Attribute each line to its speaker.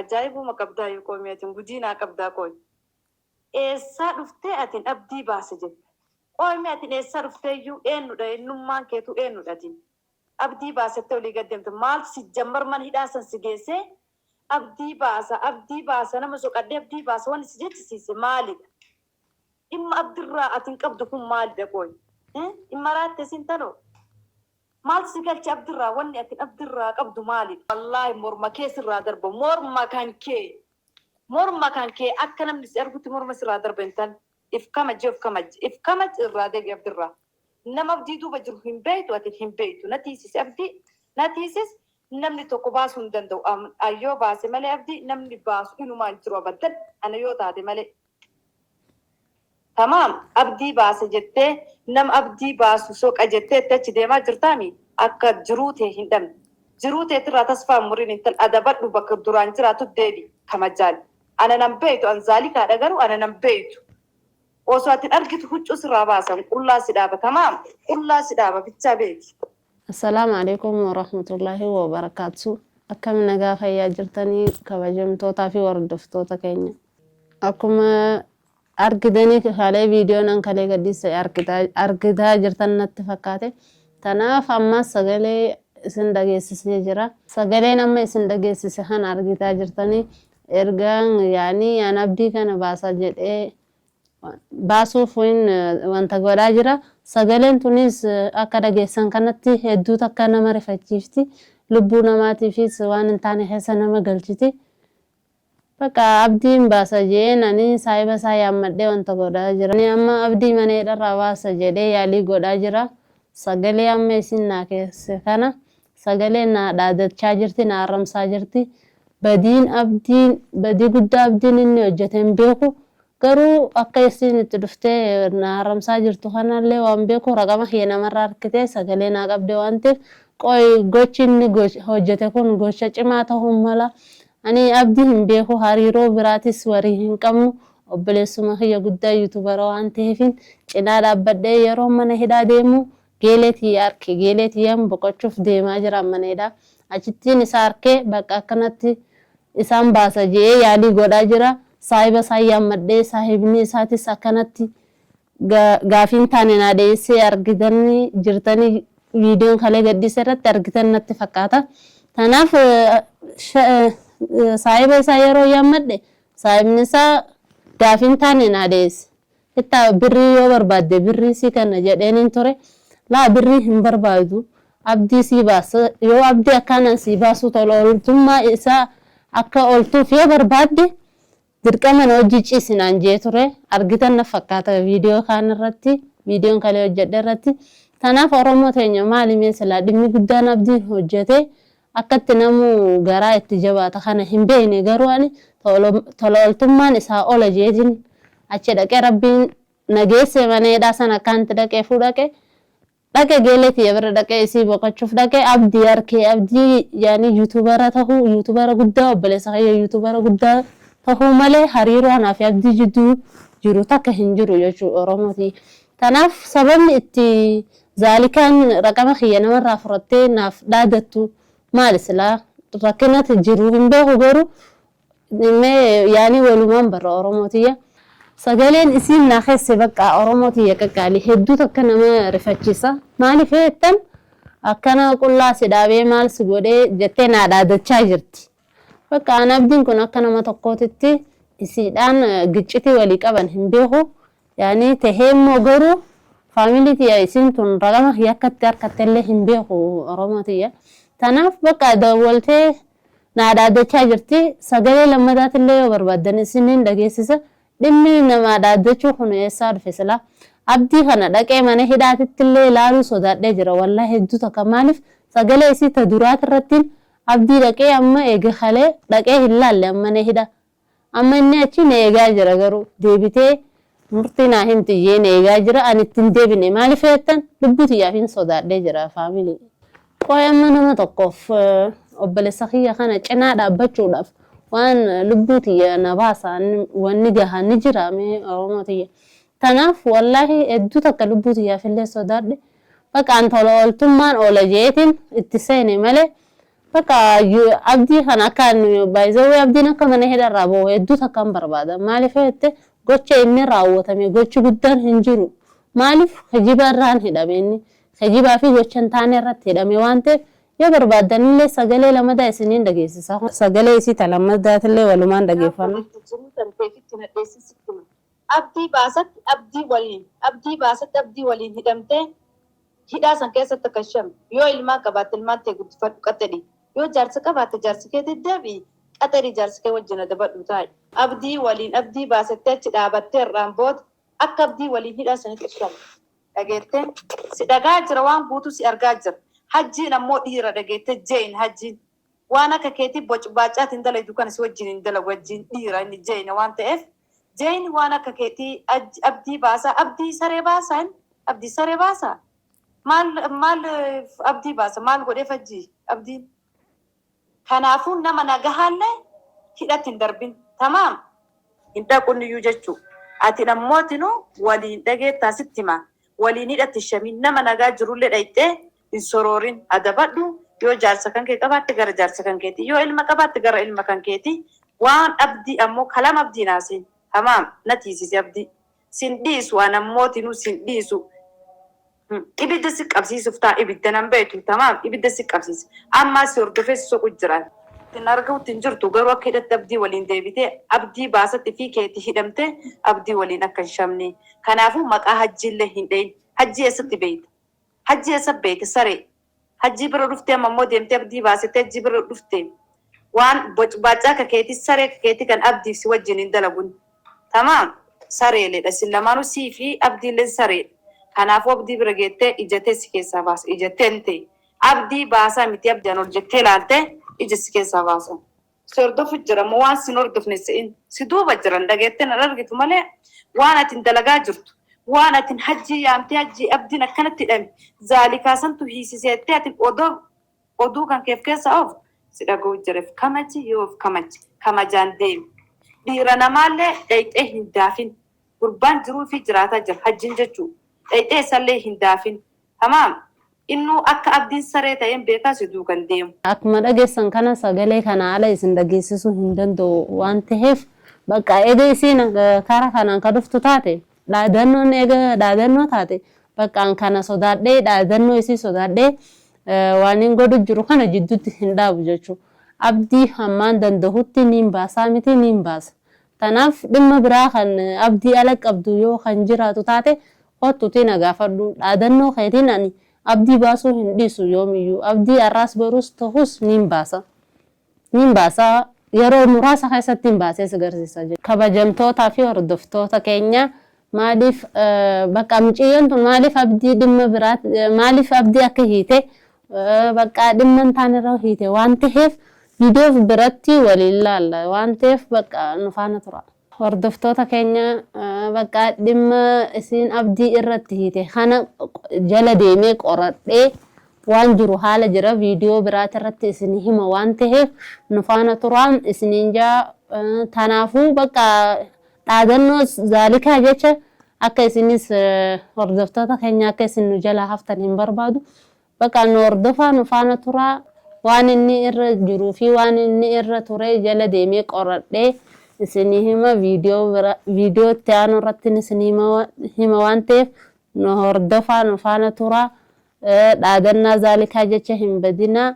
Speaker 1: ajaa'ibuma qabdaa yoo qoomiyatiin gujiinaa qabdaa qoy. Eessaa dhuftee atiin abdii baase jette. Qoomiyatiin eessaa dhufteeyyuu eenyudha eenyummaan keetu eenyudhatiin. Abdii baasettee olii gaddeemte maal si jammar man hidhaasan si geessee abdii baasa nama soqadhee abdii baasa wanni si jechisiise maalidha? Dhimma abdirraa atiin qabdu kun maalidha qoy? Dhimma raatte sin tanoo? Maal si galchi abdirraa wanni atiin abdirraa qabdu maalidha? Wallaahi morma kee sirraa darba morma kan kee akka namni si argutti morma sirraa darba hin tan if kamaj irraa deebi abdirraa. Nama abdii duuba jiru hin beektu atiin hin beektu natiisis abdii natiisis namni tokko baasuu hin danda'u ayyoo baase malee abdii namni baasu inumaan jiru abaddan ana yoo taate malee. Tamaam abdii baase jettee nama abdii baasu soqa jettee achi deemaa jirtaami akka jiruu tee hin dhabne. Jiruu teetirraa tasfaa muriin intal adabadhu bakka duraan jiraatu deebi kamajaali. Ana nan beektu anzaalikaadha garuu ana nan beektu. Osoo atiin argitu huccuu sirraa baasan qullaa si dhaaba tamaam qullaa si dhaaba bichaa beeki.
Speaker 2: Assalamu alaikum warahmatullahi wabarakatuh. Akkam nagaa fayyaa jirtanii kabajamtootaa fi hordoftoota keenya. Akkuma argitanii haalee viidiyoon an kalee gadhiise argitaa jirtan natti fakkaate. Tanaaf amma sagalee isin dhageessisee jira. Sagaleen amma isin dhageessise kan argitaa jirtanii ergaan yaani an abdii kana baasaa jedhee baasuuf wanta godhaa jira. Sagaleen tunis akka dhageessan kanatti hedduu takka nama rifachiifti. Lubbuu namaatiifis waan hin taane keessa nama galchiti. Bakka abdiin baasa jeen ani saahiba isaa yaammadhee wanta godhaa jira. Ani amma abdii maneedharraa baasa jedhee yaalii godhaa jira. Sagalee amma isin naa keesse kana sagalee naa dhaadachaa jirti naa arrabsaa jirti. Badii guddaa abdiin inni hojjete hin beeku. Garuu akka isin itti dhuftee na arrabsaa jirtu kanallee waan beeku raqama kee namarraa harkitee sagalee naa qabde waan ta'eef gochi inni hojjete kun gocha cimaa ta'uu mala. Ani abdii hin beeku hariiroo biraatis warii hin qabnu obboleessuma kiyya guddaa yuutubara waan ta'eef cinaa dhaabbadhee yeroo mana hidhaa deemu geeleetii arke geeleetiyyaan boqochuuf deemaa jira mana hidhaa. Achittiin isa arkee bakka akkanatti isaan baasa jee yaalii godhaa jira. Saahiba isaa yaammadhee saahibni isaatis akkanatti gaafiin taane naa dhiyeessee argitanii jirtanii viidiyoon kalee gadhiise irratti argitan natti fakkaata. Tanaaf saahiba isaa yeroo yaammadhe saahibni isaa gaafiin taane naa dhiyeesse. Itti birrii yoo barbaadde birrii sii kana jedheen ture. Laa birrii hin barbaadu abdii sii baasa yoo abdii akkanaan sii baasu tola ooltummaa isaa akka ooltuuf yoo barbaadde dirqama na hojii ciisinaan jee ture argitan na fakkaata viidiyoo kaan irratti viidiyoon kalee hojjedhe irratti. Tanaaf Oromoo teenya maalimee silaa dhimmi guddaan abdiin hojjete akkatti namu garaa itti jabaata kana hin beekne garuu ani tola ooltummaan isaa ola jeetiin achi dhaqee rabbiin nageesse maneedhaa sana akkanti dhaqee fuudhaqe dhaqee geeleetii bira dhaqee isii boqochuuf dhaqee abdii arkee abdii yaani yuutubara tahuu yuutubara guddaa obboleessa kiyya yuutubara guddaa tahuu malee hariiroo anaa fi abdii jidduu jiru takka hin jiru jechuudha Oromooti. Tanaaf sababni itti zaalikaan raqama kiyya namarraa fudhattee naaf dhaadattu maali silaa rakkinatti jiru hin beeku garuu yaani walumaan barra Oromootiyya. Sagaleen isiin naa keesse bakka Oromootiyya qaqqaali hedduu takka nama rifachiisa. Maaliif jettan akkana qullaa si dhaabee maal si godhee jettee naa dhaadachaa jirti. Bakka an abdiin kun akka nama tokkootitti isiidhaan giccitii walii qaban hin beeku. Yaani tahee immoo garuu faamiliitiyya isiin tun raqama yakkatti harkattellee hin beeku Oromootiyya. Tanaaf bakka dawwaltee naa dhaadachaa jirti. Sagalee lammataatillee yoo barbaaddan isiniin dhageessisa. Dhimmi nama dhaadachuu kun eessaa dhufe silaa abdii kana dhaqee mana hidhaatittillee ilaaluu sodaadhee jira wallaahi hedduu takka maaliif sagalee isii ta duraat irratti abdii dhaqee amma eega kalee dhaqee hin laalle mana hidha amma inni achi na eegaa jira garuu deebitee murtii naa hin xiyyeen eegaa jira ani ittiin deebine maaliif jettan lubbuu xiyyaaf hin sodaadhee jira faamilii. Qoy amma nama tokkoof obboleessa kiyya kana cinaa dhaabbachuudhaaf waan lubbuu xiyya na baasaan wanni gahaan ni jira mee Oromootiyya. Tanaaf wallaahi hedduu takka lubbuu xiyyaaf illee sodaadhe bakka an tola ooltummaan oola jeetiin itti seene malee Bakka abdii kana akkaan baay'isawee abdiin akka mana hidharraa bahu hedduutu akkaan barbaada. Maaliif jette gocha inni raawwatame gochi guddaan hin jiru. Maaliif hijiba irraan hidhame inni hijibaa fi gocha hin taane irratti hidhame waan ta'eef yoo barbaadanillee sagalee lamadaa isiniin dhageessisa. Sagalee isii lammadaatillee walumaan dhageeffanna.
Speaker 1: Abdii baasatti abdii waliin hidhamtee hidhaa san keessatti akkasham yoo ilmaa qabaatte ilmaan ta'e guddifadhu qaxedhi yoo jaarsa qabaatte jaarsi kee deddeebi'i qaxedhi jaarsi kee wajjin dabadhu taa'e abdii waliin abdii baasattee achi dhaabattee irraan booda akka abdii waliin hidhaa sanitti ibsamu dhageettee si dhagaa jira waan guutuu si argaa jira hajjiin ammoo dhiira dhageettee jeen hajjiin waan akka keetii bocbaacaatiin dalaydu kan si wajjin hin dalagu wajjin dhiira inni jeen waan ta'eef jeen waan akka keetii abdii baasaa abdii saree baasaa maal abdii baasa maal godhee fajjii abdiin kanaafuu nama nagahaallee hidhatti hin darbin tamaam hin dhaquuniyyuu jechuu ati namootinu waliin dhageettaa sitti himaa waliin hidhatti shamiin nama nagaa jirullee dhayxee hin soroorin adabadhu yoo jaarsa kan kee qabaatte gara jaarsa kan keeti yoo ilma qabaatte gara ilma kan keeti waan abdii ammoo kalama abdii naaseen tamaam natiisise abdii sin dhiisu waan namootinu sin dhiisu ibidda si qabsiisuuf ta'a ibidda nan beetu tamaam ibidda si qabsiisa amma si hordofee si soqu jiraan tin argamutti hin jirtu garuu akka hidhatti abdii waliin deebitee abdii baasatti fi keetti hidhamte abdii waliin akka hin shamne kanaafuu maqaa hajjiillee hin dhayin hajjii eessatti beeyta hajjii eessa beeyte saree hajjii bira dhuftee ammoo deemtee abdii baasettee hajjii bira dhuftee waan bocbaacaa akka keetii saree akka keetii kan abdiif si wajjin hin dalagun tamaam sareeledha sin lamaanuu sii fi abdiillee sareedha kanaafuu abdii bira geettee ijatee si keessaa baasa ijatteen ta'e abdii baasaa miti abdiin ol jettee ilaaltee ija si keessaa baasa si hordofu jira moo waan sin hordofne se'in si duuba jiran dhageettee nan argitu malee waan atin dalagaa jirtu waan atin hajjii yaamtee hajjii abdiin akkanatti hidhame zaalikaasantu hiisiseettee atin oduu kan keef keessa of si dhaga'u jireef kamachi yoo of kamajaan deemi dhiira namaallee dhayxee hin daafin gurbaan jiruu fi jiraataa jira hajjiin jechuu dhayxee sallee hin daafin tamaam innu akka abdiin saree ta'een beekaa si duukan deemu.
Speaker 2: Akkuma dhageessan kana sagalee kana ala isin dhageessisuu hin danda'u waan ta'eef bakka eega isiin karaa kanaan ka dhuftu taate dhaadannoon eega dhaadannoo taate bakkaan kana sodaadhee dhaadannoo isii sodaadhee waan hin godhu jiru kana jidduutti hin dhaabu jechuudha. Abdii hammaan danda'utti niin baasaa miti niin baasa. Kanaaf dhimma biraa kan abdii ala qabdu yoo kan jiraatu taate kottuutiin agaafadhu dhaadannoo keetiin ani abdii baasuu hin dhiisu yoomiyyuu abdii arraas barus ta'us niin baasa yeroo muraasa keessatti hin baasees agarsiisa jechuudha. Kabajamtootaa fi hordoftoota keenya maaliif bakka mucayyoon tun maaliif abdii dhimma biraati maaliif abdii akka hiite bakka dhimma hin taanerra hiite waan ta'eef viidiyoo biratti waliin laalla waan ta'eef bakka nu faana tura. Hordoftoota keenya bakka dhimma isiin abdii irratti hiite kana jala deemee qoradhee waan jiru haala jira viidiyoo biraati irratti isin hima waan ta'eef nu faana turaan isiniin jaa tanaafuu bakka dhaadannoo zaalikaa jecha akka isinis hordoftoota keenya akka isin nu jala haftan hin barbaadu bakka nu hordofaa nu faana turaa waan inni irra jiruu fi waan inni irra ture jala deemee qoradhee isin hima viidiyoo itti aanu irratti isin hima waan ta'eef nu hordofaa nu faana turaa dhaadannaa zaalikaa jecha hin badinaa.